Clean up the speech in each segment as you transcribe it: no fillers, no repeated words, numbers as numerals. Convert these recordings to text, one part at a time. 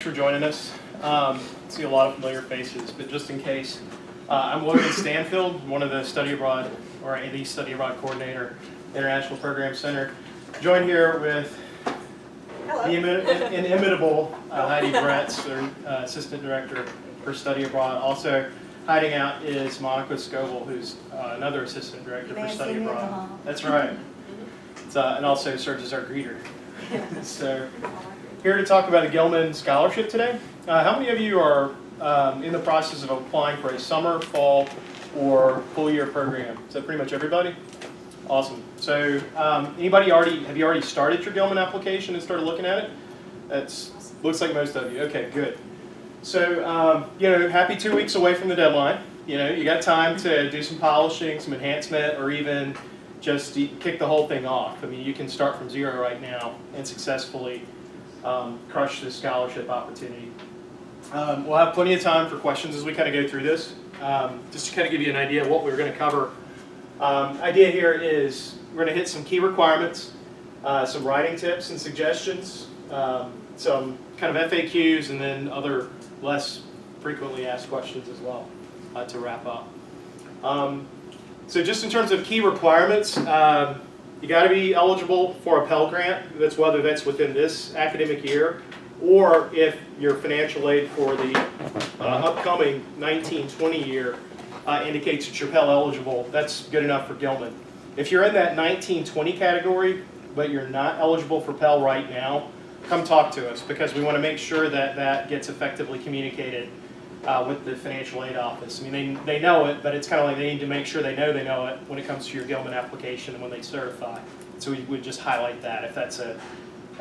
for joining us. See a lot of familiar faces, but just in case, I'm Logan Stanfield, one of the study abroad, or the study abroad coordinator, International Program Center. Joined here with the inimitable Heidi Bretz, their assistant director for study abroad. Also hiding out is Monica Scoble, who's another assistant director for study abroad. That's right. And also serves as our greeter. So, here to talk about a Gilman scholarship today. How many of you are in the process of applying for a summer, fall, or full year program? Is that pretty much everybody? Awesome. So, have you already started your Gilman application and started looking at it? Looks like most of you. Okay, good. So, happy 2 weeks away from the deadline. You got time to do some polishing, some enhancement, or even just kick the whole thing off. I mean, you can start from zero right now and successfully crush this scholarship opportunity. We'll have plenty of time for questions as we kind of go through this. Just to kind of give you an idea of what we're going to cover. Idea here is we're going to hit some key requirements, some writing tips and suggestions, some kind of FAQs, and then other less frequently asked questions as well to wrap up. So just in terms of key requirements, you got to be eligible for a Pell Grant. Whether that's within this academic year, or if your financial aid for the upcoming 19-20 year indicates that you're Pell eligible, that's good enough for Gilman. If you're in that 19-20 category, but you're not eligible for Pell right now, come talk to us, because we want to make sure that that gets effectively communicated with the financial aid office. I mean, they know it, but it's kind of like they need to make sure they know it when it comes to your Gilman application and when they certify. So we would just highlight that if that's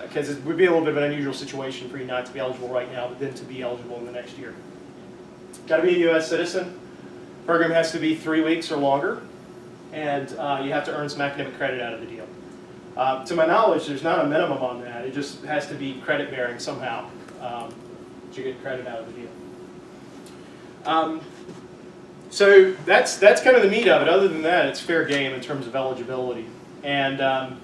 because it would be a little bit of an unusual situation for you not to be eligible right now, but then to be eligible in the next year. Got to be a U.S. citizen. Program has to be 3 weeks or longer, and you have to earn some academic credit out of the deal. To my knowledge, there's not a minimum on that. It just has to be credit bearing somehow to get credit out of the deal. So that's kind of the meat of it. Other than that, it's fair game in terms of eligibility. And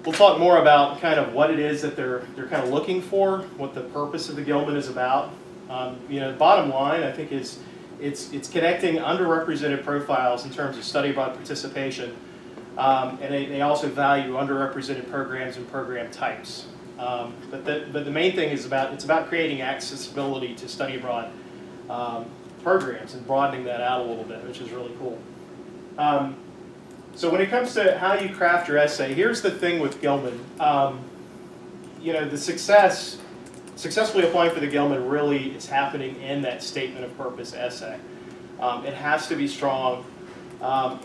we'll talk more about kind of what it is that they're kind of looking for, what the purpose of the Gilman is about. The bottom line, I think, is it's connecting underrepresented profiles in terms of study abroad participation, and they also value underrepresented programs and program types. But the main thing is it's about creating accessibility to study abroad programs and broadening that out a little bit, which is really cool. So when it comes to how you craft your essay, here's the thing with Gilman. The successfully applying for the Gilman really is happening in that statement of purpose essay. It has to be strong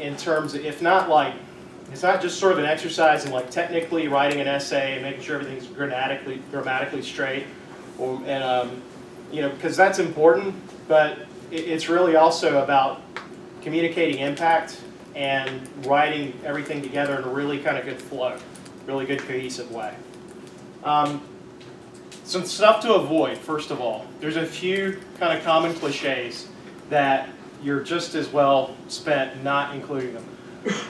in terms of, if not like, it's not just sort of an exercise in like technically writing an essay and making sure everything's grammatically straight, because that's important, but it's really also about communicating impact and writing everything together in a really kind of good flow, really good cohesive way. Some stuff to avoid, first of all. There's a few kind of common cliches that you're just as well spent not including them.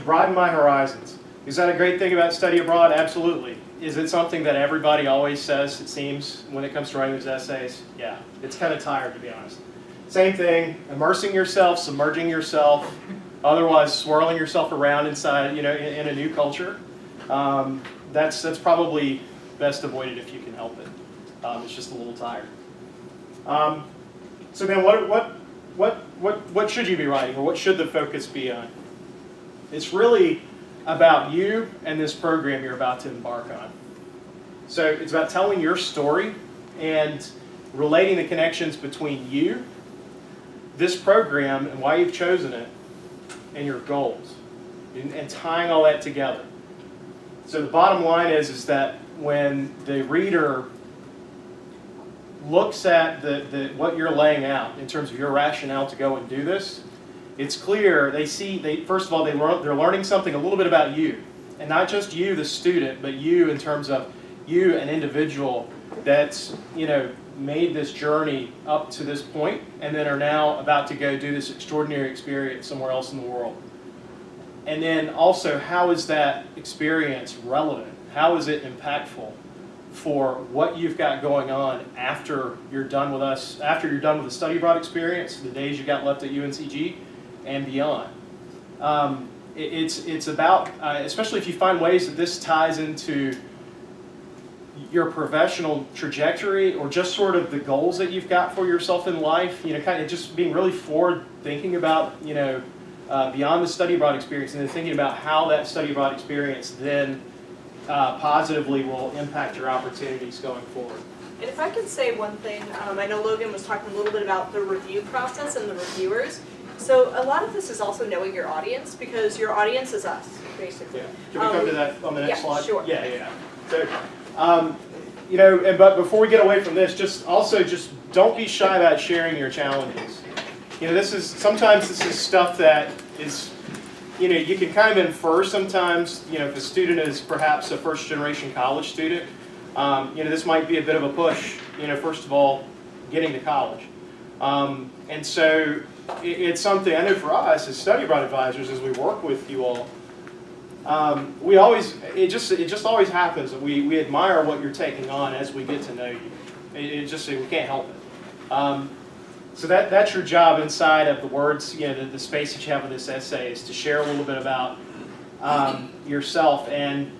Broaden my horizons. Is that a great thing about study abroad? Absolutely. Is it something that everybody always says, it seems, when it comes to writing those essays? Yeah, it's kind of tired, to be honest. Same thing, immersing yourself, submerging yourself, otherwise swirling yourself around inside, in a new culture. That's probably best avoided if you can help it. It's just a little tired. So then, what should you be writing, or what should the focus be on? It's really about you and this program you're about to embark on. So it's about telling your story and relating the connections between you, this program, and why you've chosen it, and your goals, and tying all that together. So the bottom line is that when the reader looks at what you're laying out in terms of your rationale to go and do this, it's clear first of all, they're learning something a little bit about you, and not just you, the student, but you in terms of you, an individual that's made this journey up to this point, and then are now about to go do this extraordinary experience somewhere else in the world. And then also, how is that experience relevant? How is it impactful? for what you've got going on after you're done with us, after you're done with the study abroad experience, the days you got left at UNCG, and beyond. It's about, especially if you find ways that this ties into your professional trajectory or just sort of the goals that you've got for yourself in life, kind of just being really forward thinking about, beyond the study abroad experience, and then thinking about how that study abroad experience then positively will impact your opportunities going forward. And if I could say one thing, I know Logan was talking a little bit about the review process and the reviewers. So a lot of this is also knowing your audience, because your audience is us, basically. Yeah. Can we come to that on the next slide? Sure. Yeah. So, but before we get away from this, just don't be shy about sharing your challenges. Sometimes this is stuff that is, you can kind of infer sometimes, if a student is perhaps a first-generation college student, this might be a bit of a push, first of all, getting to college. And so it's something, I know for us as study abroad advisors, as we work with you all, it just always happens that we admire what you're taking on as we get to know you. We can't help it. So that's your job inside of the words, the space that you have with this essay is to share a little bit about yourself and,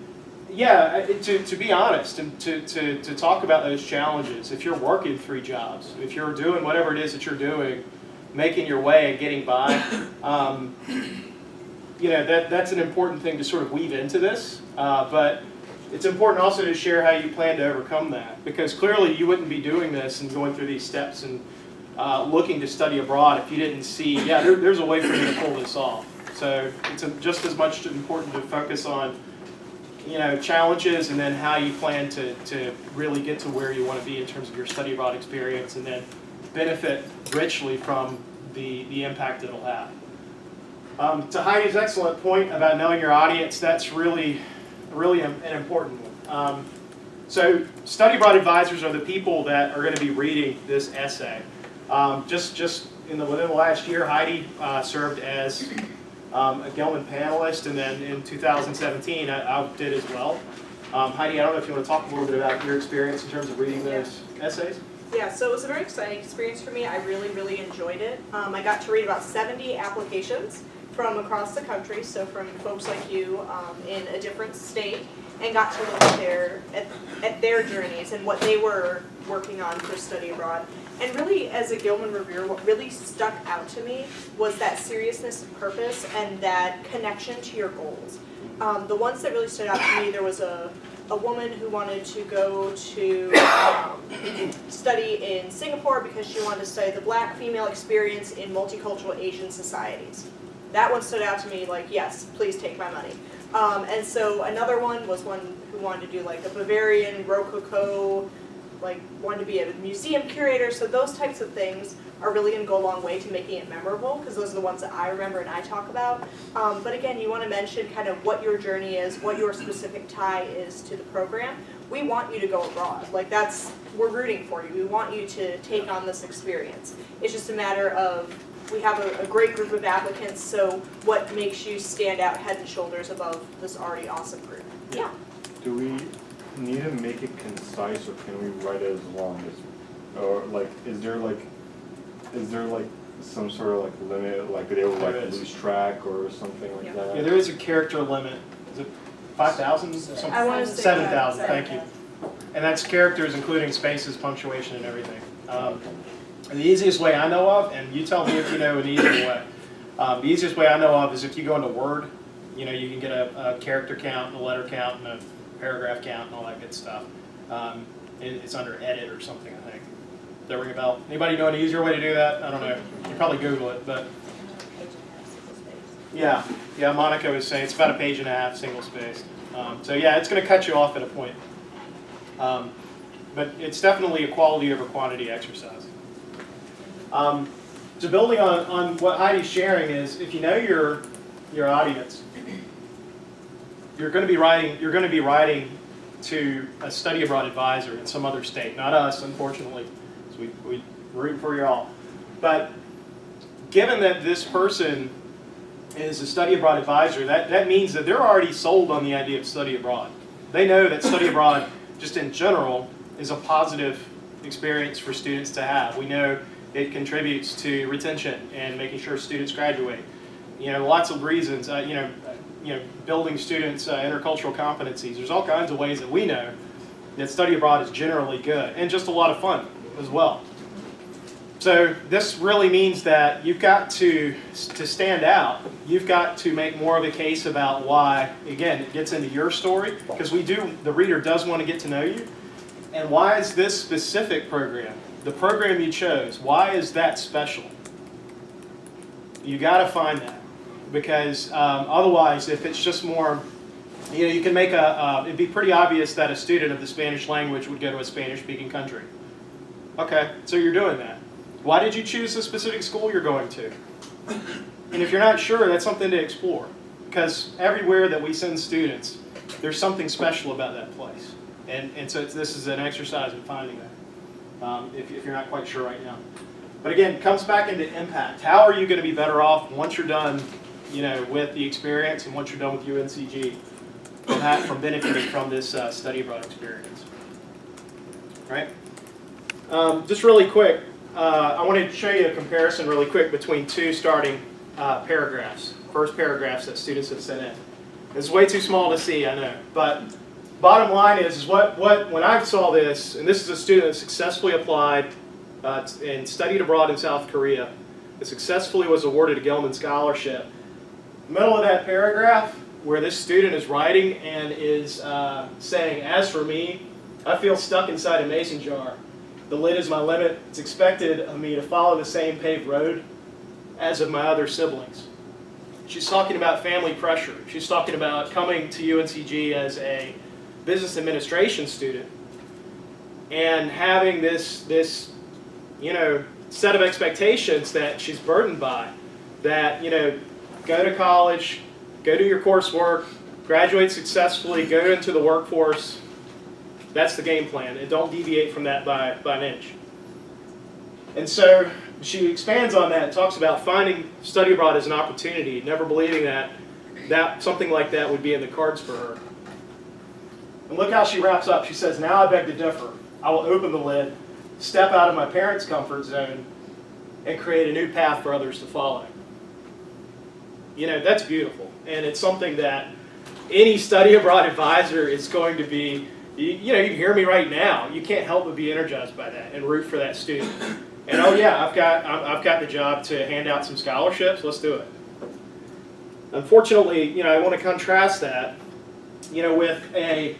to be honest and to talk about those challenges. If you're working 3 jobs, if you're doing whatever it is that you're doing, making your way and getting by, that's an important thing to sort of weave into this. But it's important also to share how you plan to overcome that, because clearly you wouldn't be doing this and going through these steps and looking to study abroad if you didn't see, there's a way for you to pull this off. So it's just as much important to focus on, challenges and then how you plan to really get to where you want to be in terms of your study abroad experience, and then benefit richly from the impact it'll have. To Heidi's excellent point about knowing your audience, that's really an important one. So study abroad advisors are the people that are going to be reading this essay. Just within the last year, Heidi served as a Gilman panelist, and then in 2017 I did as well. Heidi, I don't know if you want to talk a little bit about your experience in terms of reading those essays. Yeah, so it was a very exciting experience for me. I really enjoyed it. I got to read about 70 applications from across the country, so from folks like you in a different state, and got to look at their journeys and what they were working on for study abroad. And really, as a Gilman reviewer, what really stuck out to me was that seriousness of purpose and that connection to your goals. The ones that really stood out to me, there was a woman who wanted to go to study in Singapore because she wanted to study the Black female experience in multicultural Asian societies. That one stood out to me like, yes, please take my money. And so another one was one who wanted to do like a Bavarian Rococo, wanted to be a museum curator. So those types of things are really going to go a long way to making it memorable, because those are the ones that I remember and I talk about. But again, you want to mention kind of what your journey is, what your specific tie is to the program. We want you to go abroad. We're rooting for you. We want you to take on this experience. It's just a matter of, we have a great group of applicants, so what makes you stand out head and shoulders above this already awesome group? Yeah. Do we need to make it concise, or can we write it as long as, or is there some sort of limit, they will lose track or something like that? Yeah, there is a character limit. Is it 5,000 or something? I want to say 7,000. Thank you. And that's characters, including spaces, punctuation, and everything. And the easiest way I know of, and you tell me if you know an easier way, the easiest way I know of is if you go into Word, you can get a character count, and a letter count, and a paragraph count, and all that good stuff. It's under Edit or something, I think. Does that ring a bell? Anybody know an easier way to do that? I don't know. You can probably Google it, but yeah, Monica was saying it's about 1.5 pages, single spaced. So yeah, it's going to cut you off at a point. But it's definitely a quality over quantity exercise. So building on what Heidi's sharing is, if you know your audience, you're going to be writing to a study abroad advisor in some other state, not us, unfortunately. So we root for you all. But given that this person is a study abroad advisor, that means that they're already sold on the idea of study abroad. They know that study abroad just in general, is a positive experience for students to have. We know it contributes to retention and making sure students graduate. Lots of reasons. Building students' intercultural competencies. There's all kinds of ways that we know that study abroad is generally good and just a lot of fun as well. So this really means that you've got to stand out. You've got to make more of a case about why. Again, it gets into your story because the reader does want to get to know you. And why is this specific program, the program you chose, why is that special? You got to find that. Because otherwise, if it's just more, you can make it'd be pretty obvious that a student of the Spanish language would go to a Spanish-speaking country. Okay, so you're doing that. Why did you choose the specific school you're going to? And if you're not sure, that's something to explore. Because everywhere that we send students, there's something special about that place. And so this is an exercise in finding that, if you're not quite sure right now. But again, it comes back into impact. How are you going to be better off once you're done with the experience and once you're done with UNCG from benefiting from this study abroad experience? Right? Just really quick, I wanted to show you a comparison really quick between two starting paragraphs, first paragraphs that students have sent in. It's way too small to see, I know, but bottom line is what when I saw this, and this is a student that successfully applied and studied abroad in South Korea, that successfully was awarded a Gilman scholarship. Middle of that paragraph, where this student is writing and is saying, "As for me, I feel stuck inside a mason jar. The lid is my limit. It's expected of me to follow the same paved road as of my other siblings." She's talking about family pressure. She's talking about coming to UNCG as a business administration student and having this set of expectations that she's burdened by. That, go to college, go do your coursework, graduate successfully, go into the workforce. That's the game plan, and don't deviate from that by an inch. And so she expands on that and talks about finding study abroad as an opportunity, never believing that something like that would be in the cards for her. And look how she wraps up. She says, "Now I beg to differ. I will open the lid, step out of my parents' comfort zone, and create a new path for others to follow." That's beautiful. And it's something that any study abroad advisor is going to be, you can hear me right now. You can't help but be energized by that and root for that student. And oh yeah, I've got the job to hand out some scholarships. Let's do it. Unfortunately, I want to contrast that, with a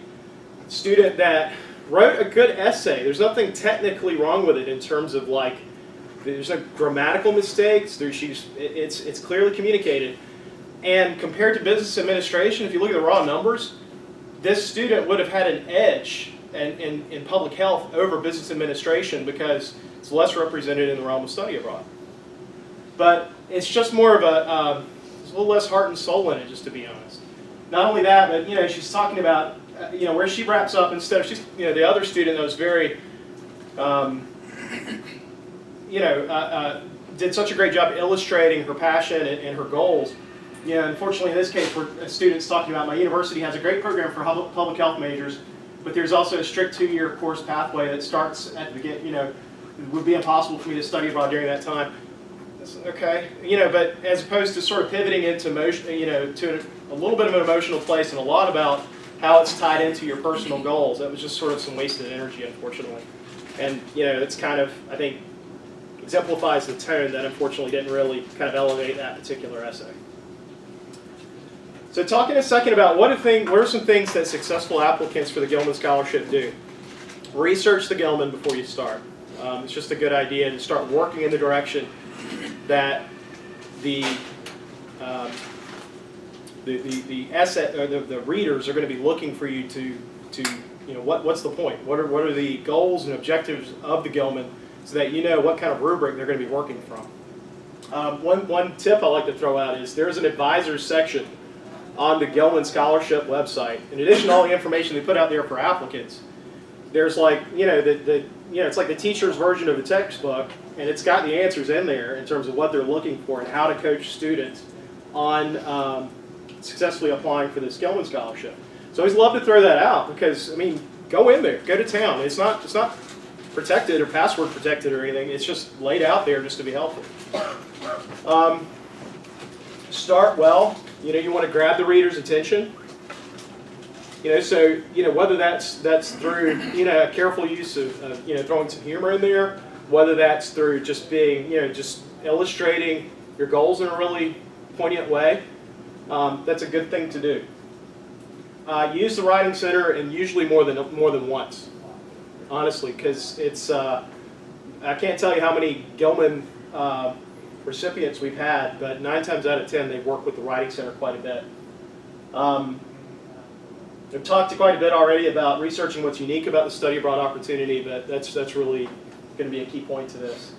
student that wrote a good essay. There's nothing technically wrong with it in terms of there's no grammatical mistakes. It's clearly communicated. And compared to business administration, if you look at the raw numbers, this student would have had an edge in public health over business administration because it's less represented in the realm of study abroad. But it's just more of there's a little less heart and soul in it, just to be honest. Not only that, but she's talking about where she wraps up instead of the other student that was very did such a great job illustrating her passion and her goals. Unfortunately, in this case, a student's talking about my university has a great program for public health majors, but there's also a strict 2-year course pathway that starts at the beginning. It would be impossible for me to study abroad during that time. Okay, but as opposed to sort of pivoting into emotion, to a little bit of an emotional place and a lot about how it's tied into your personal goals. That was just sort of some wasted energy, unfortunately. And it's kind of, I think, exemplifies the tone that unfortunately didn't really kind of elevate that particular essay. So talking a second about what are some things that successful applicants for the Gilman Scholarship do. Research the Gilman before you start. It's just a good idea to start working in the direction that the essay or the readers are going to be looking for you to what's the point? What are the goals and objectives of the Gilman, so that you know what kind of rubric they're going to be working from. One tip I like to throw out is there's an advisors section on the Gilman Scholarship website. In addition to all the information they put out there for applicants, there's it's like the teacher's version of the textbook, and it's got the answers in there in terms of what they're looking for and how to coach students on successfully applying for this Gilman Scholarship. So I always love to throw that out because, go in there, go to town. It's not protected or password protected or anything. It's just laid out there just to be helpful. Start well. You want to grab the reader's attention. So whether that's through a careful use of throwing some humor in there, whether that's through just being just illustrating your goals in a really poignant way, that's a good thing to do. Use the Writing Center, and usually more than once, honestly, because it's I can't tell you how many Gilman recipients we've had, but 9 times out of 10 they've worked with the Writing Center quite a bit. I've talked quite a bit already about researching what's unique about the study abroad opportunity, but that's really going to be a key point to this.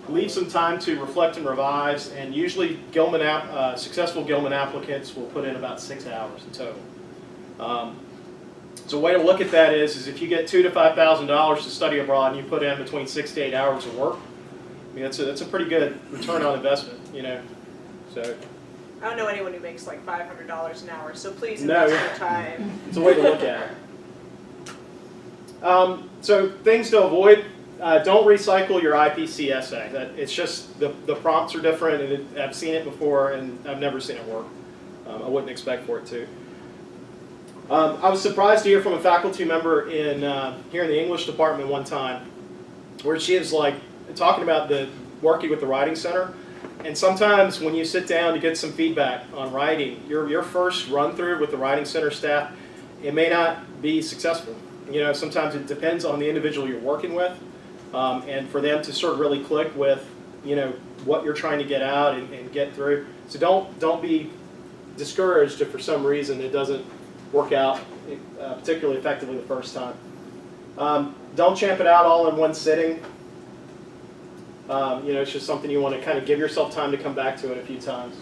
Leave some time to reflect and revise, and usually successful Gilman applicants will put in about 6 hours in total. So a way to look at that is if you get $2,000 to $5,000 to study abroad and you put in between 6 to 8 hours of work, I mean that's a pretty good return on investment, So. I don't know anyone who makes like $500 an hour, so please No. invest your time. It's a way to look at it. So things to avoid: don't recycle your IPC essay. It's just the prompts are different, and I've seen it before, and I've never seen it work. I wouldn't expect for it to. I was surprised to hear from a faculty member here in the English department one time, where she was like talking about working with the Writing Center. And sometimes when you sit down to get some feedback on writing, your first run through with the Writing Center staff, it may not be successful. Sometimes it depends on the individual you're working with, and for them to sort of really click with, what you're trying to get out and get through. So don't be discouraged if for some reason it doesn't work out particularly effectively the first time. Don't champ it out all in one sitting. It's just something you want to kind of give yourself time to come back to it a few times.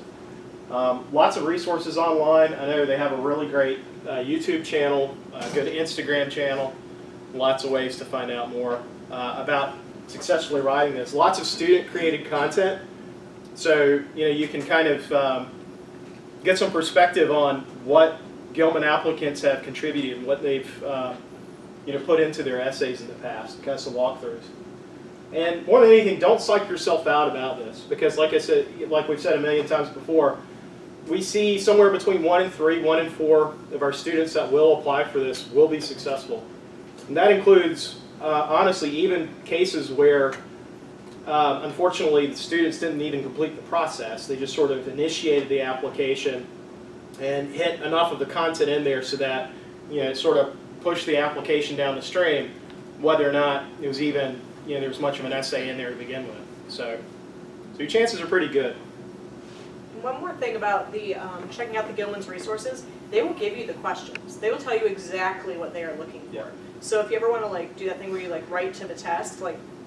Lots of resources online. I know they have a really great YouTube channel, a good Instagram channel. Lots of ways to find out more about successfully writing this. Lots of student-created content, so you can kind of get some perspective on what Gilman applicants have contributed and what they've put into their essays in the past. Kind of some walkthroughs. And more than anything, don't psych yourself out about this, because like we've said a million times before, we see somewhere between 1 in 3, 1 in 4 of our students that will apply for this will be successful. And that includes, honestly, even cases where, unfortunately, the students didn't even complete the process. They just sort of initiated the application and hit enough of the content in there so that it sort of pushed the application down the stream, whether or not it was even there was much of an essay in there to begin with. So your chances are pretty good. One more thing about the checking out the Gilman's resources, they will give you the questions. They will tell you exactly what they are looking for. Yeah. So if you ever want to do that thing where you write to the test,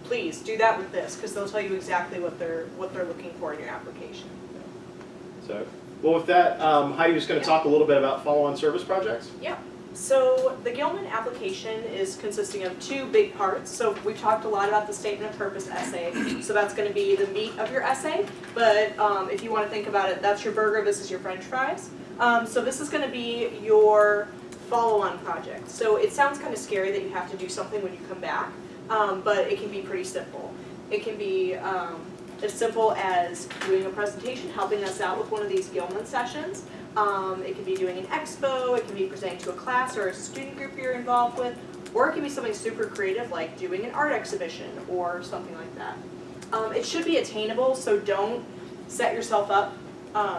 please do that with this, because they'll tell you exactly what they're looking for in your application. So, well, with that, Heidi was going to talk a little bit about follow-on service projects. Yeah. So the Gilman application is consisting of 2 big parts. So we've talked a lot about the statement of purpose essay. So that's going to be the meat of your essay. But if you want to think about it, that's your burger, this is your french fries. So this is going to be your follow-on project. So it sounds kind of scary that you have to do something when you come back, but it can be pretty simple. It can be as simple as doing a presentation, helping us out with one of these Gilman sessions. It can be doing an expo, it can be presenting to a class or a student group you're involved with, or it can be something super creative like doing an art exhibition or something like that. It should be attainable, so don't set yourself up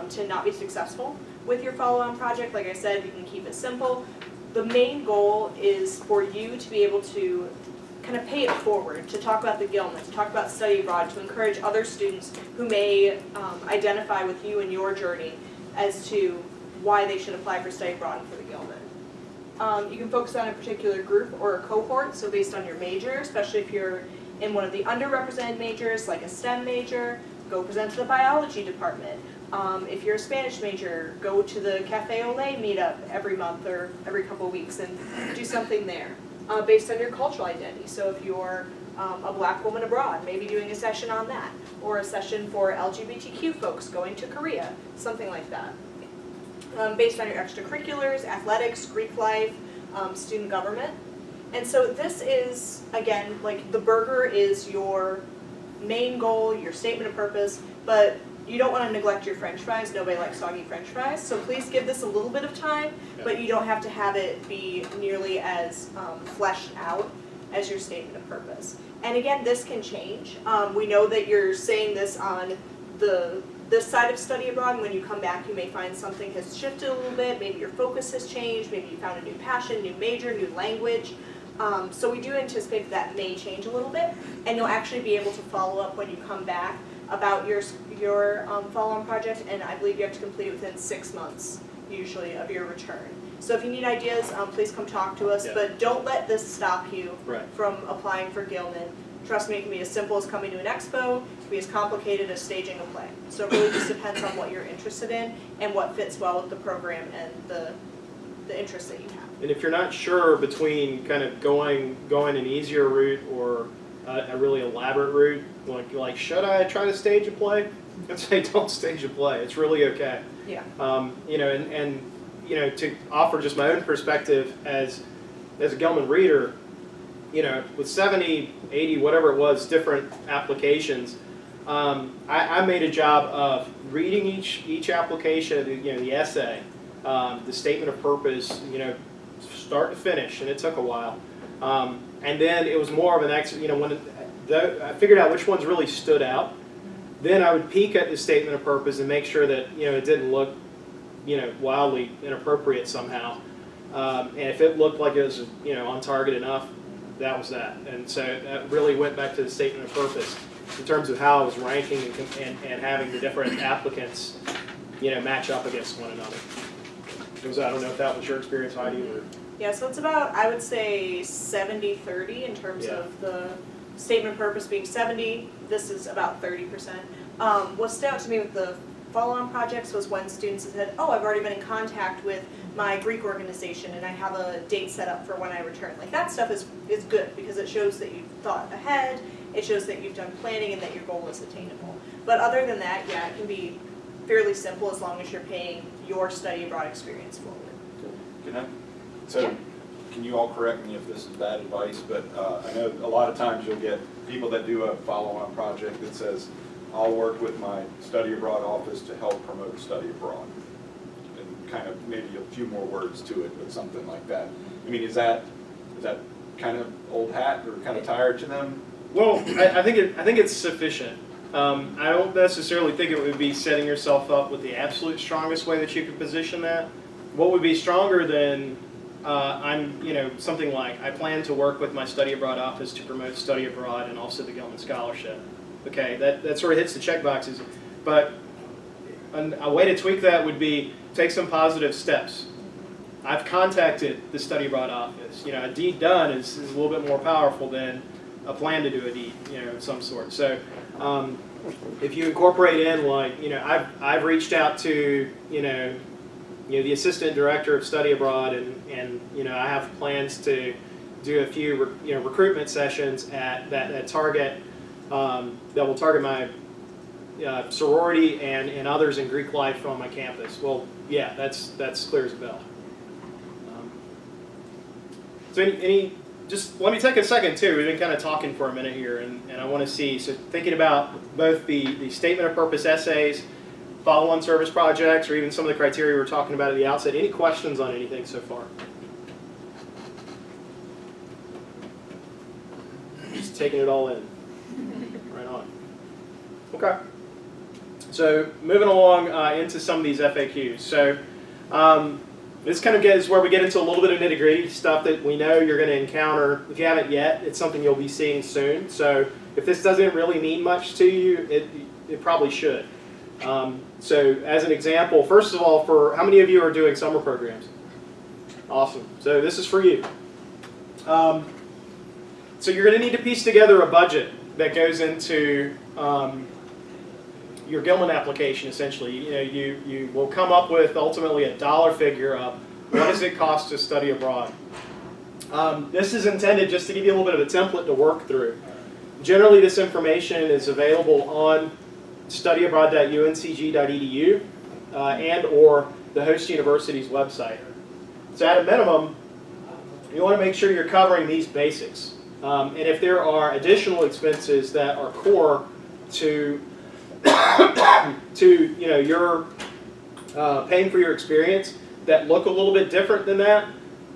to not be successful with your follow-on project. Like I said, you can keep it simple. The main goal is for you to be able to kind of pay it forward, to talk about the Gilman, to talk about study abroad, to encourage other students who may identify with you and your journey as to why they should apply for study abroad for the Gilman. You can focus on a particular group or a cohort, so based on your major, especially if you're in one of the underrepresented majors, like a STEM major, go present to the biology department. If you're a Spanish major, go to the Cafe Au Lait meetup every month or every couple of weeks and do something there. Based on your cultural identity, so if you're a black woman abroad, maybe doing a session on that, or a session for LGBTQ folks going to Korea, something like that. Based on your extracurriculars, athletics, Greek life, student government. And so this is, again, like the burger is your main goal, your statement of purpose, but you don't want to neglect your french fries. Nobody likes soggy french fries. So please give this a little bit of time, but you don't have to have it be nearly as fleshed out as your statement of purpose. And again, this can change. We know that you're saying this on this side of study abroad, and when you come back you may find something has shifted a little bit, maybe your focus has changed, maybe you found a new passion, new major, new language. So we do anticipate that may change a little bit, and you'll actually be able to follow up when you come back about your follow-on project, and I believe you have to complete it within 6 months, usually, of your return. So if you need ideas, please come talk to us, but don't let this stop you from applying for Gilman. Trust me, it can be as simple as coming to an expo, it can be as complicated as staging a play. So it really just depends on what you're interested in and what fits well with the program and the interests that you have. And if you're not sure between kind of going an easier route or a really elaborate route, like should I try to stage a play? I'd say don't stage a play. It's really okay. Yeah. You know, and you know, to offer just my own perspective as a Gilman reader, you know, with 70, 80, whatever it was, different applications, I made a job of reading each application, you know, the essay, the statement of purpose, you know, start to finish, and it took a while. And then it was more of an you know, when I figured out which ones really stood out, then I would peek at the statement of purpose and make sure that, you know, it didn't look, you know, wildly inappropriate somehow. And if it looked like it was, you know, on target enough, that was that. And so that really went back to the statement of purpose in terms of how I was ranking and having the different applicants, you know, match up against one another. I don't know if that was your experience, Heidi, or... Yeah, so it's about, I would say, 70-30 in terms of the statement of purpose being 70. This is about 30%. What stood out to me with the follow-on projects was when students said, oh, I've already been in contact with my Greek organization and I have a date set up for when I return. Like, that stuff is good because it shows that you've thought ahead, it shows that you've done planning and that your goal is attainable. But other than that, yeah, it can be fairly simple as long as you're paying your study abroad experience forward. Can you all correct me if this is bad advice, but I know a lot of times you'll get people that do a follow-on project that says, I'll work with my study abroad office to help promote study abroad. And kind of maybe a few more words to it, but something like that. I mean, is that kind of old hat or kind of tired to them? Well, I think it's sufficient. I don't necessarily think it would be setting yourself up with the absolute strongest way that you could position that. What would be stronger than you know, something like, I plan to work with my study abroad office to promote study abroad and also the Gilman Scholarship. Okay, that sort of hits the check boxes. But a way to tweak that would be take some positive steps. I've contacted the study abroad office. You know, a deed done is a little bit more powerful than a plan to do a deed, you know, of some sort. So if you incorporate in, like, you know, I've reached out to, you know, the assistant director of study abroad, and you know, I have plans to do a few recruitment sessions at that target that will target my sorority and others in Greek life on my campus. Well, yeah, that's clear as a bell. So just let me take a second too. We've been kind of talking for a minute here, and I want to see, so thinking about both the statement of purpose essays, follow-on service projects, or even some of the criteria we were talking about at the outset. Any questions on anything so far? Just taking it all in. Right on. Okay. So moving along into some of these FAQs. So this kind of is where we get into a little bit of nitty-gritty stuff that we know you're going to encounter. If you haven't yet, it's something you'll be seeing soon. So if this doesn't really mean much to you, it probably should. So as an example, first of all, for how many of you are doing summer programs? Awesome. So this is for you. So you're going to need to piece together a budget that goes into your Gilman application, essentially. You know, you will come up with ultimately a dollar figure of what does it cost to study abroad. This is intended just to give you a little bit of a template to work through. Generally, this information is available on studyabroad.uncg.edu and or the host university's website. So at a minimum, you want to make sure you're covering these basics. And if there are additional expenses that are core to, to your paying for your experience that look a little bit different than that,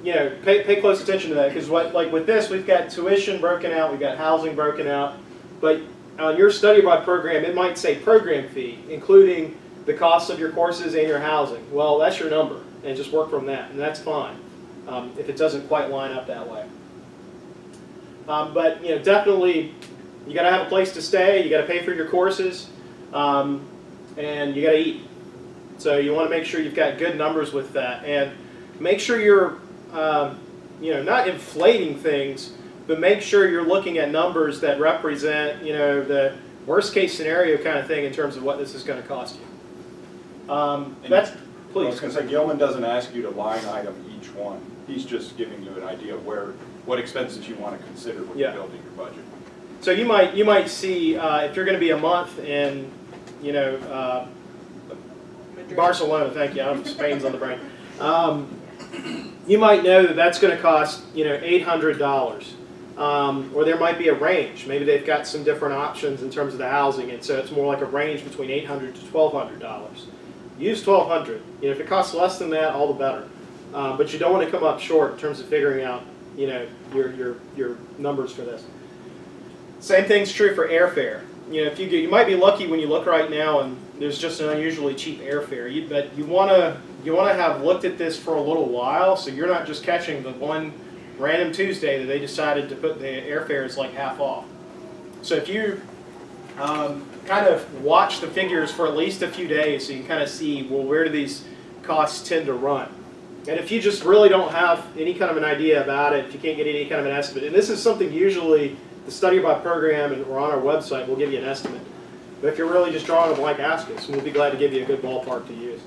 pay close attention to that, because like with this, we've got tuition broken out, we've got housing broken out, but on your study abroad program, it might say program fee, including the cost of your courses and your housing. Well, that's your number, and just work from that, and that's fine if it doesn't quite line up that way. But definitely, you got to have a place to stay. You got to pay for your courses, and you got to eat. So you want to make sure you've got good numbers with that, and make sure you're not inflating things, but make sure you're looking at numbers that represent the worst case scenario kind of thing in terms of what this is going to cost you. That's I please. was going to say, Gilman doesn't ask you to line item each one. He's just giving you an idea of what expenses you want to consider when you're building your budget. So you might see if you're going to be a month in Barcelona. Thank you. Spain's on the brain. You might know that that's going to cost $800, or there might be a range. Maybe they've got some different options in terms of the housing, and so it's more like a range between $800 to $1,200. Use $1,200. If it costs less than that, all the better. But you don't want to come up short in terms of figuring out your numbers for this. Same thing's true for airfare. You might be lucky when you look right now and there's just an unusually cheap airfare. But you want to have looked at this for a little while, so you're not just catching the one random Tuesday that they decided to put the airfares like half off. So if you kind of watch the figures for at least a few days, so you can kind of see, well, where do these costs tend to run? And if you just really don't have any kind of an idea about it, if you can't get any kind of an estimate, and this is something usually the study abroad program or on our website will give you an estimate. But if you're really just drawing a blank, ask us, and we'll be glad to give you a good ballpark to use.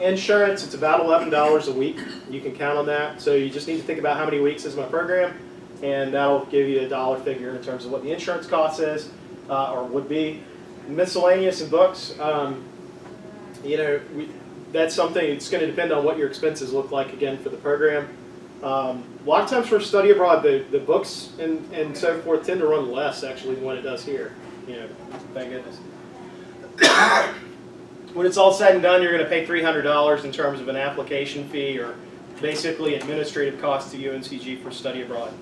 Insurance, it's about $11 a week. You can count on that. So you just need to think about how many weeks is my program, and that'll give you a dollar figure in terms of what the insurance cost is, or would be. Miscellaneous and books, that's something, it's going to depend on what your expenses look like, again, for the program. A lot of times for study abroad, the books and so forth tend to run less, actually, than what it does here. Thank goodness. When it's all said and done, you're going to pay $300 in terms of an application fee, or basically administrative costs to UNCG for study abroad.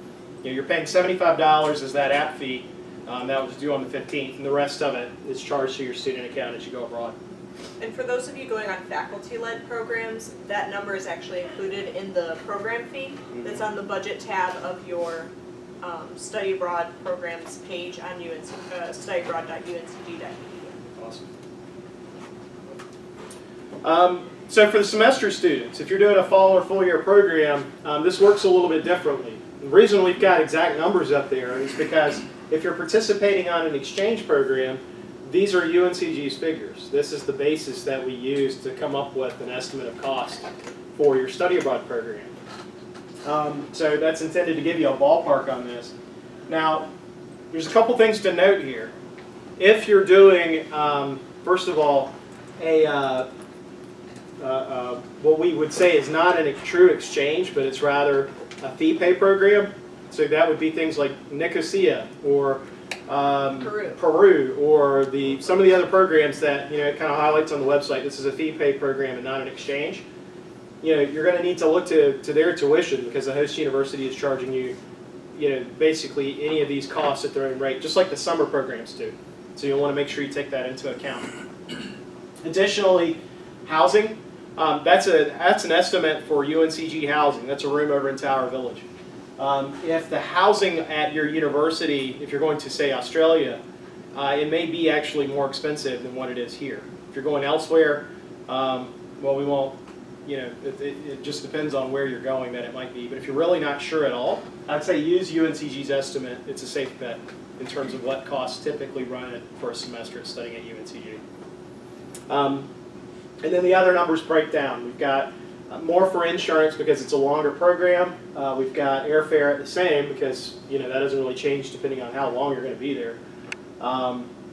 You're paying $75 as that app fee. That was due on the 15th, and the rest of it is charged to your student account as you go abroad. And for those of you going on faculty-led programs, that number is actually included in the program fee that's on the budget tab of your study abroad programs page on studyabroad.uncg.edu. Awesome. So for the semester students, if you're doing a fall or full year program, this works a little bit differently. The reason we've got exact numbers up there is because if you're participating on an exchange program, these are UNCG's figures. This is the basis that we use to come up with an estimate of cost for your study abroad program. So that's intended to give you a ballpark on this. Now, there's a couple things to note here. If you're doing, first of all, what we would say is not a true exchange, but it's rather a fee pay program. So that would be things like Nicosia or Peru, or some of the other programs that it kind of highlights on the website. This is a fee pay program and not an exchange. You're going to need to look to their tuition, because the host university is charging you, basically any of these costs at their own rate, just like the summer programs do. So you'll want to make sure you take that into account. Additionally, housing. That's an estimate for UNCG housing. That's a room over in Tower Village. If the housing at your university, if you're going to, say, Australia, it may be actually more expensive than what it is here. If you're going elsewhere, well, we won't, it just depends on where you're going that it might be. But if you're really not sure at all, I'd say use UNCG's estimate. It's a safe bet in terms of what costs typically run for a semester studying at UNCG. And then the other numbers break down. We've got more for insurance because it's a longer program. We've got airfare at the same because that doesn't really change depending on how long you're going to be there.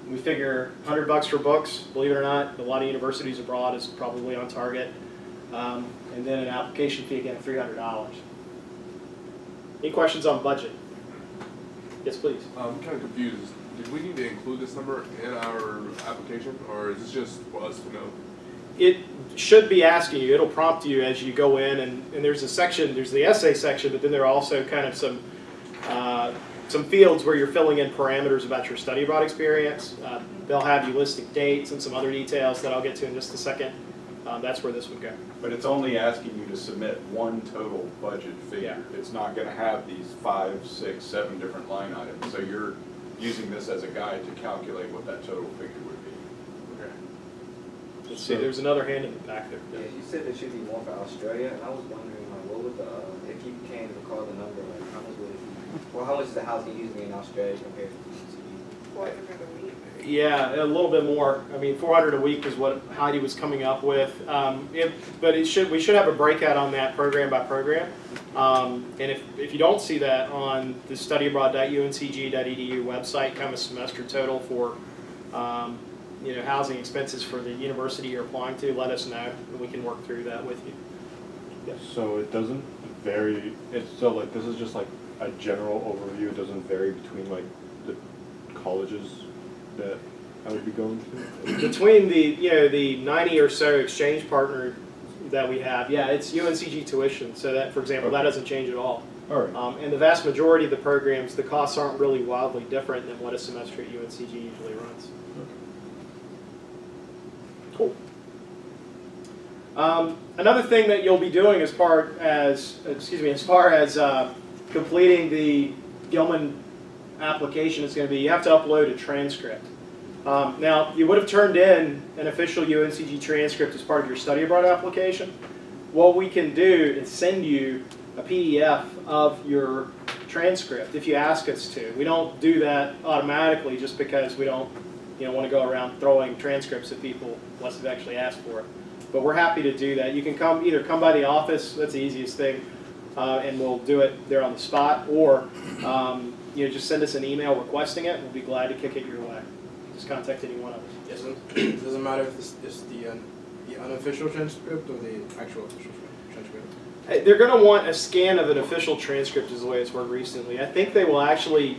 We figure $100 for books. Believe it or not, a lot of universities abroad is probably on target. And then an application fee, again, $300. Any questions on budget? Yes, please. I'm kind of confused. Did we need to include this number in our application, or is this just for us to know? It should be asking you, it'll prompt you as you go in, and there's a section, there's the essay section, but then there are also kind of some fields where you're filling in parameters about your study abroad experience. They'll have you listing dates and some other details that I'll get to in just a second. That's where this would go. But it's only asking you to submit one total budget figure. It's not gonna have these 5, 6, 7 different line items. So you're using this as a guide to calculate what that total figure would be. Okay. Let's see, there's another hand in the back there. Yeah, you said there should be one for Australia, and I was wondering, like, what would the, if you can't recall the number, like, how much would it be? Well, how much is the housing usually in Australia compared to UCB? 400 a week. Yeah, a little bit more. I mean, 400 a week is what Heidi was coming up with. But we should have a breakout on that program by program. And if you don't see that on the studyabroad.uncg.edu website, kind of a semester total for housing expenses for the university you're applying to, let us know, and we can work through that with you. Yeah. So it doesn't vary. It's so like this is just like a general overview. It doesn't vary between like the colleges that I would be going to. Between the 90 or so exchange partner that we have, yeah, it's UNCG tuition. So that, for example, that doesn't change at all. All right. And the vast majority of the programs, the costs aren't really wildly different than what a semester at UNCG usually runs. Cool. Another thing that you'll be doing as far as completing the Gilman application is going to be you have to upload a transcript. Now, you would have turned in an official UNCG transcript as part of your study abroad application. What we can do is send you a PDF of your transcript if you ask us to. We don't do that automatically just because we don't want to go around throwing transcripts at people unless they've actually asked for it. But we're happy to do that. You can either come by the office, that's the easiest thing, and we'll do it there on the spot, or just send us an email requesting it, and we'll be glad to kick it your way. Just contact any one of us. Yes, sir? It doesn't matter if it's the unofficial transcript or the actual official transcript. They're going to want a scan of an official transcript is the way it's worked recently. I think they will actually,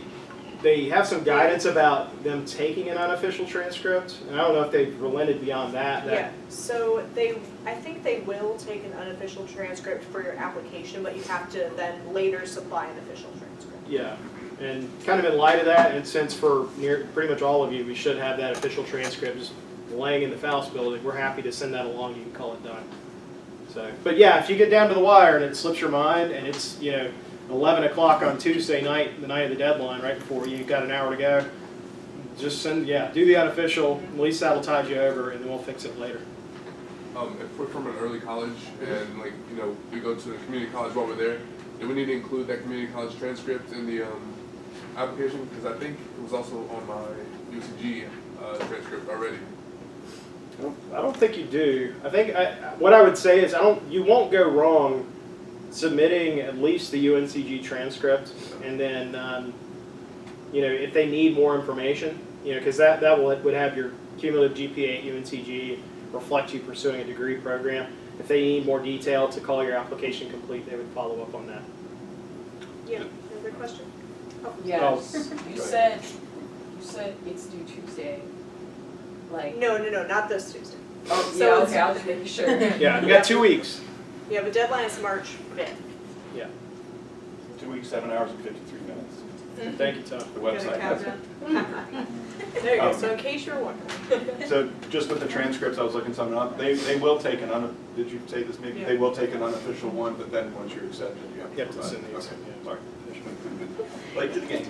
they have some guidance about them taking an unofficial transcript, and I don't know if they've relented beyond that. Yeah, so I think they will take an unofficial transcript for your application, but you have to then later supply an official transcript. Yeah, and kind of in light of that, and since for pretty much all of you, we should have that official transcript just laying in the Faust building, we're happy to send that along. You can call it done. So, but yeah, if you get down to the wire and it slips your mind, and it's 11 o'clock on Tuesday night, the night of the deadline, right before you've got an hour to go, just do the unofficial. At least that'll tide you over, and then we'll fix it later. If we're from an early college and we go to the community college while we're there, do we need to include that community college transcript in the application? Because I think it was also on my UCG transcript already. I don't think you do. I think what I would say is you won't go wrong submitting at least the UNCG transcript, and then if they need more information, because that would have your cumulative GPA at UNCG, reflect you pursuing a degree program. If they need more detail to call your application complete, they would follow up on that. Yeah, another question? Oh. Yes, you said it's due Tuesday, like. No, not this Tuesday. Oh, So yeah, it's- okay, I'll just make sure. Yeah, you got 2 weeks. Yeah, but deadline is March 5th. Yeah. 2 weeks, 7 hours, and 53 minutes. Thank you, Tom. The Gonna website count has it. down. There you go, so in case you're wondering. So just with the transcripts, I was looking something up. They will take did you say this maybe? Yeah. They will take an unofficial one, but then once you're accepted, you have to You have to provide. send the Okay, exam, yeah. sorry. Late to the game.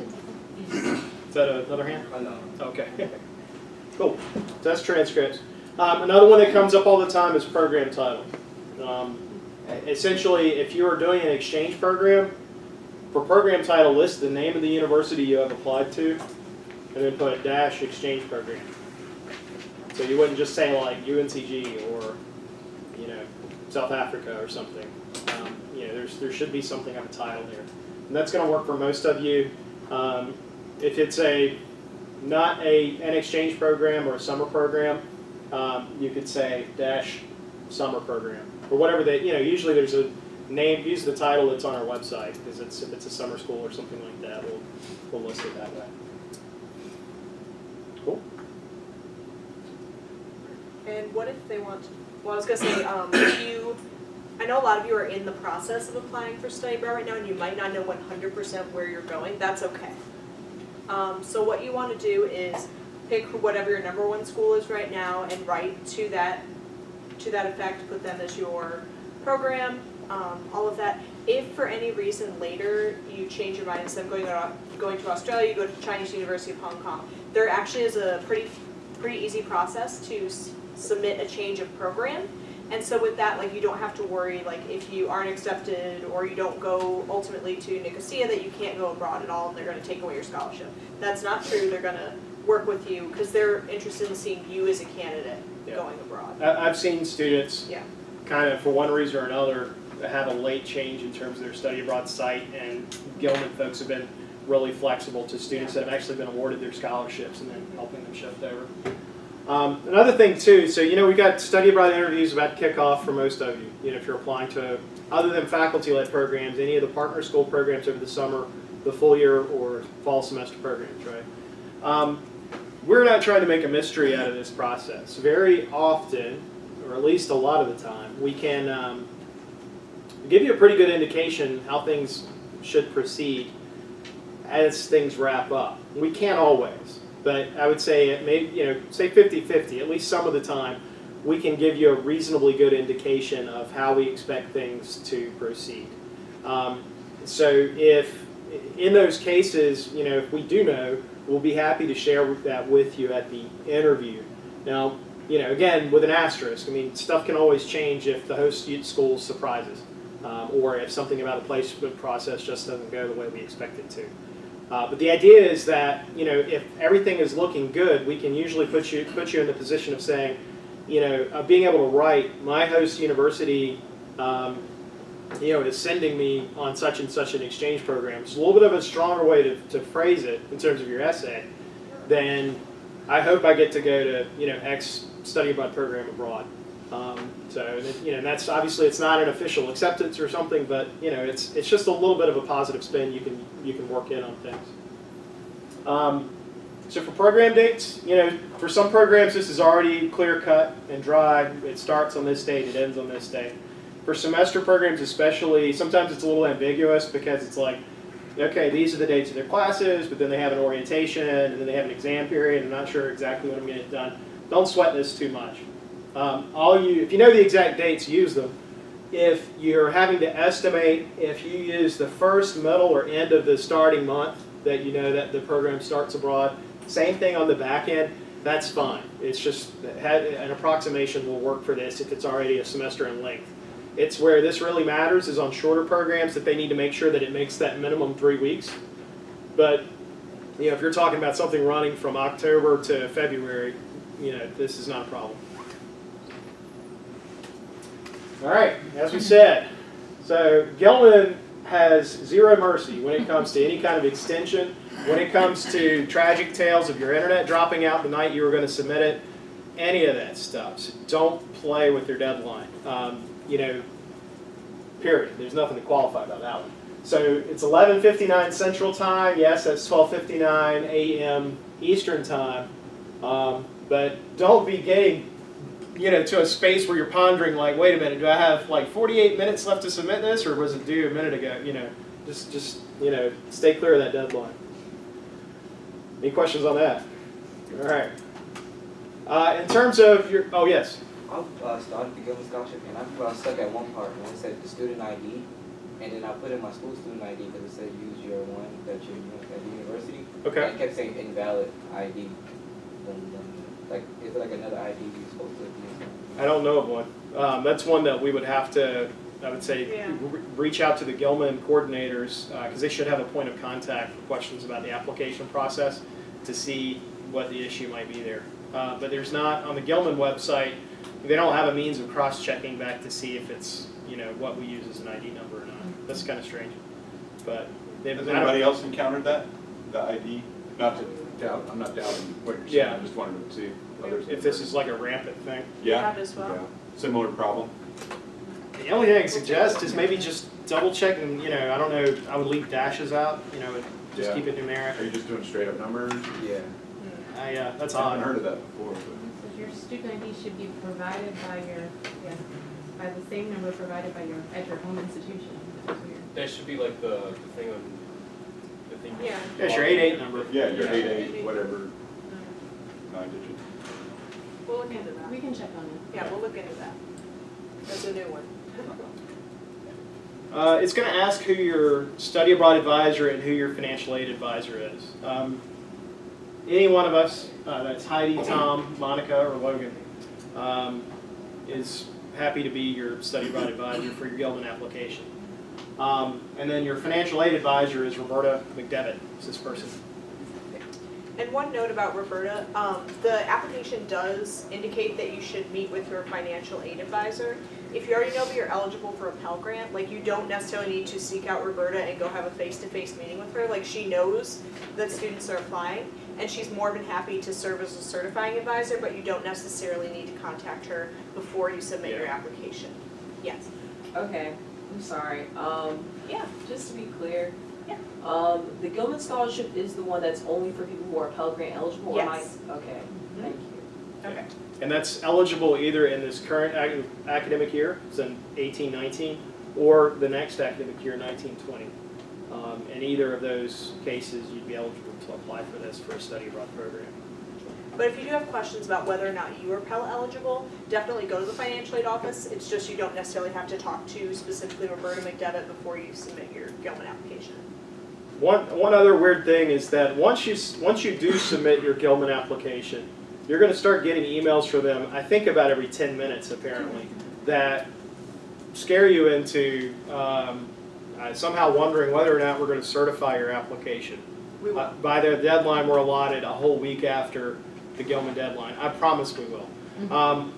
Is that another hand? No. Okay. Cool. So that's transcripts. Another one that comes up all the time is program title. Essentially, if you are doing an exchange program, for program title, list the name of the university you have applied to, and then put a -- exchange program. So you wouldn't just say like UNCG or South Africa or something. There should be something of a title there, and that's going to work for most of you. If it's not an exchange program or a summer program, you could say -- summer program or whatever they, usually there's use the title that's on our website, because if it's a summer school or something like that, we'll list it that way. Cool. And what if they want, well, I was gonna say, if I know a lot of you are in the process of applying for study abroad right now, and you might not know 100% where you're going, that's okay. So what you wanna do is pick whatever your #1 school is right now and write to that effect, put them as your program, all of that. If for any reason later you change your mind, instead of going to Australia, you go to Chinese University of Hong Kong, there actually is a pretty easy process to submit a change of program. And so with that, like, you don't have to worry, like, if you aren't accepted or you don't go ultimately to Nicosia, that you can't go abroad at all and they're going to take away your scholarship. That's not true. They're going to work with you because they're interested in seeing you as a candidate going abroad. I've seen students Yeah. kind of, for one reason or another, have a late change in terms of their study abroad site, and Gilman folks have been really flexible to students that have actually been awarded their scholarships and then helping them shift over. Another thing too, so we got study abroad interviews about to kick off for most of you. If you're applying to, other than faculty-led programs, any of the partner school programs over the summer, the full year or fall semester programs, right? We're not trying to make a mystery out of this process. Very often, or at least a lot of the time, we can give you a pretty good indication how things should proceed as things wrap up. We can't always. But I would say it may, say 50-50, at least some of the time, we can give you a reasonably good indication of how we expect things to proceed. So if in those cases, if we do know, we'll be happy to share that with you at the interview. Now, again, with an asterisk, stuff can always change if the host school surprises, or if something about a placement process just doesn't go the way we expect it to. But the idea is that, if everything is looking good, we can usually put you in the position of saying, being able to write, my host university, is sending me on such and such an exchange program. It's a little bit of a stronger way to phrase it in terms of your essay than, I hope I get to go to, X study abroad program abroad. So that's obviously, it's not an official acceptance or something, but it's just a little bit of a positive spin you can work in on things. So for program dates, for some programs this is already clear cut and dry. It starts on this date, it ends on this date. For semester programs especially, sometimes it's a little ambiguous because it's like, okay, these are the dates of their classes, but then they have an orientation and then they have an exam period. I'm not sure exactly when I'm getting it done. Don't sweat this too much. If you know the exact dates, use them. If you're having to estimate, if you use the first, middle, or end of the starting month that that the program starts abroad, same thing on the back end, that's fine. It's just an approximation will work for this if it's already a semester in length. It's where this really matters is on shorter programs that they need to make sure that it makes that minimum 3 weeks. But if you're talking about something running from October to February, this is not a problem. All right, as we said, so Gilman has zero mercy when it comes to any kind of extension, when it comes to tragic tales of your internet dropping out the night you were going to submit it, any of that stuff. So don't play with your deadline, period. There's nothing to qualify about that one. So it's 11:59 Central Time. Yes, that's 12:59 a.m. Eastern Time. But don't be getting to a space where you're pondering, like, wait a minute, do I have like 48 minutes left to submit this, or was it due a minute ago? Just stay clear of that deadline. Any questions on that? All right. In terms of your, oh yes. I started the Gilman Scholarship, and I was stuck at one part when it said the student ID, and then I put in my school student ID because it said use your one that you at the university. Okay. And it kept saying invalid ID. Like, is it like another ID you're supposed to use? I don't know of one. That's one that we would have to, I would say, reach out to the Gilman coordinators because they should have a point of contact for questions about the application process to see what the issue might be there. But there's not, on the Gilman website, they don't have a means of cross-checking back to see if it's, what we use as an ID number or not. That's kind of strange. But has anybody else encountered that? The ID? Not to doubt, I'm not doubting what you're saying. I just wanted to see others. If this is like a rampant thing. Yeah. As well. Yeah. Similar problem. The only thing I suggest is maybe just double checking, you know, I don't know, I would leave dashes out, you know, just Yeah. keep it numeric. Are you just doing straight up numbers? Yeah. That's I haven't odd. heard of that before, but. So your student ID should be provided by by the same number provided by at your home institution. That's weird. That should be like the thing on, the thing. Yeah. Yeah, it's your 88 number. Yeah, your Yeah. 88, whatever, 9 digits. We'll look into that. We can check on it. Yeah, we'll look into that. That's a new one. It's going to ask who your study abroad advisor and who your financial aid advisor is. Any one of us, that's Heidi, Tom, Monica, or Logan, is happy to be your study abroad advisor for your Gilman application. And then your financial aid advisor is Roberta McDevitt, is this person. And one note about Roberta, the application does indicate that you should meet with your financial aid advisor. If you already know that you're eligible for a Pell Grant, like you don't necessarily need to seek out Roberta and go have a face-to-face meeting with her. Like she knows that students are applying, and she's more than happy to serve as a certifying advisor, but you don't necessarily need to contact her before you submit your application. Yes. Okay, I'm sorry. Yeah. Just to be clear. Yeah. The Gilman Scholarship is the one that's only for people who are Pell Grant eligible? or am I- Yes. Okay, thank you. Okay. And that's eligible either in this current academic year, it's in 18-19, or the next academic year, 19-20. In either of those cases, you'd be eligible to apply for this for a study abroad program. But if you do have questions about whether or not you are Pell eligible, definitely go to the financial aid office. It's just you don't necessarily have to talk to specifically Roberta McDevitt before you submit your Gilman application. One other weird thing is that once you do submit your Gilman application, you're going to start getting emails from them, I think about every 10 minutes apparently, that scare you into somehow wondering whether or not we're going to certify your application. We will. By the deadline we're allotted a whole week after the Gilman deadline. I promise we will.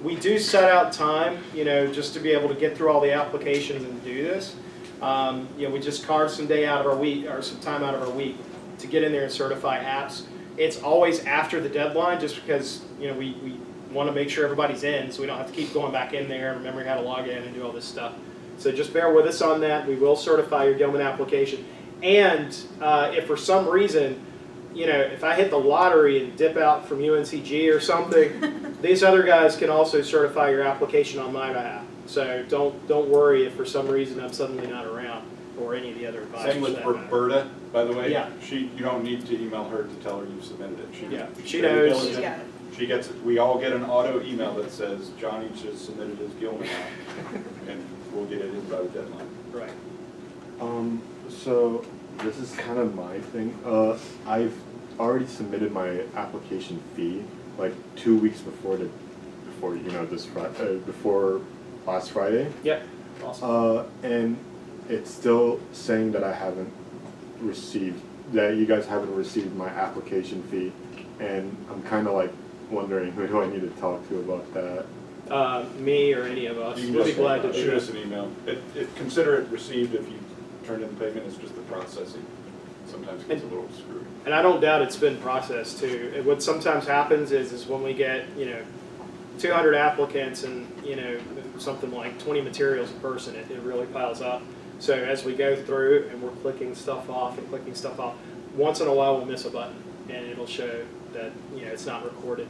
We do set out time, you know, just to be able to get through all the applications and do this. You know, we just carve some day out of our week, or some time out of our week, to get in there and certify apps. It's always after the deadline, just because, you know, we want to make sure everybody's in, so we don't have to keep going back in there and remembering how to log in and do all this stuff. So just bear with us on that. We will certify your Gilman application. And if for some reason, you know, if I hit the lottery and dip out from UNCG or something, these other guys can also certify your application on my behalf. So don't worry if for some reason I'm suddenly not around, or any of the other advisors. Same with for that matter. Roberta, by the way. Yeah. You don't need to email her to tell her you've submitted it. She very knows. She's diligent. got it. She gets it. We all get an auto email that says Johnny just submitted his Gilman app, and we'll get it in by the deadline. Right. So this is kind of my thing. I've already submitted my application fee like 2 weeks before you know before last Friday. Yep. Awesome. And it's still saying that you guys haven't received my application fee, and I'm kind of like wondering who do I need to talk to about that. Me or any of us. You can We'll be just glad to do shoot it. us an email. Consider it received if you turn in the payment. It's just the processing. Sometimes gets a little screwy. And I don't doubt it's been processed too. And what sometimes happens is when we get, you know, 200 applicants and, you know, something like 20 materials a person, it really piles up. So as we go through and we're clicking stuff off, once in a while we'll miss a button and it'll show that, you know, it's not recorded.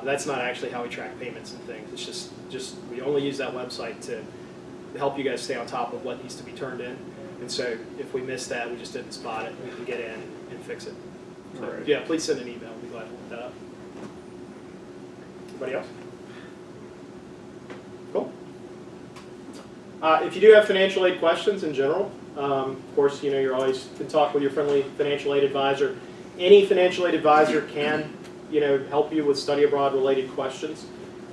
That's not actually how we track payments and things. It's just we only use that website to help you guys stay on top of what needs to be turned in. And so if we miss that, we just didn't spot it, we can get in and fix it. So, All right. yeah, please send an email. We'll be glad to look that up. Anybody else? Cool. If you do have financial aid questions in general, of course, you know, you're always can talk with your friendly financial aid advisor. Any financial aid advisor can, you know, help you with study abroad related questions,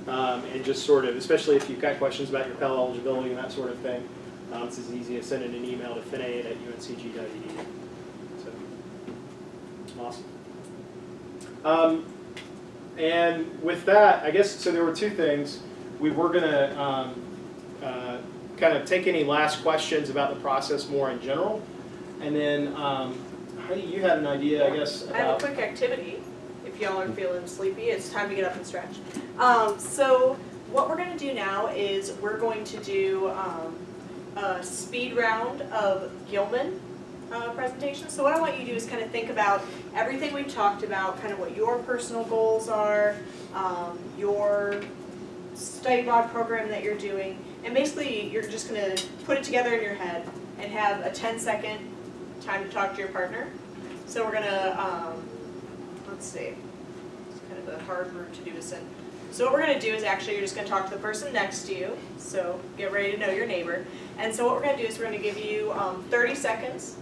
and just sort of, especially if you've got questions about your Pell eligibility and that sort of thing. It's as easy as sending an email to finaid@uncg.edu. So, awesome. And with that, I guess, so there were two things. We were going to kind of take any last questions about the process more in general. And then, Heidi, you had an idea, I guess, I have a about... quick activity. If y'all are feeling sleepy, it's time to get up and stretch. So what we're gonna do now is we're going to do a speed round of Gilman presentations. So what I want you to do is kind of think about everything we've talked about, kind of what your personal goals are, your study abroad program that you're doing, and basically you're just gonna put it together in your head and have a 10-second time to talk to your partner. So we're gonna, let's see, it's kind of a hard route to do this in. So what we're gonna do is actually you're just gonna talk to the person next to you, so get ready to know your neighbor. And so what we're gonna do is we're gonna give you 30 seconds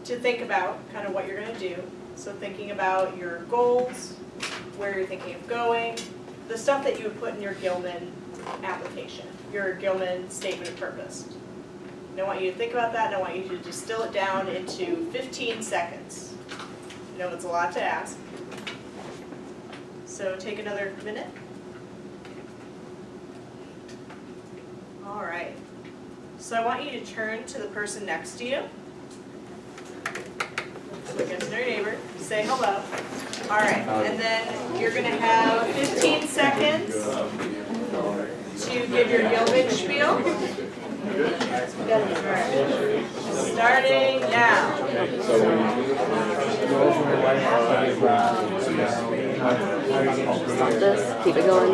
to think about kind of what you're gonna do. So thinking about your goals, where you're thinking of going, the stuff that you would put in your Gilman application, your Gilman statement of purpose. And I want you to think about that, and I want you to distill it down into 15 seconds. I know it's a lot to ask. So take another minute. All right. So I want you to turn to the person next to you. So get to know your neighbor, say hello. All right, and then you're gonna have 15 seconds to give your Gilman spiel. All right. Starting now. Stop this, keep it going.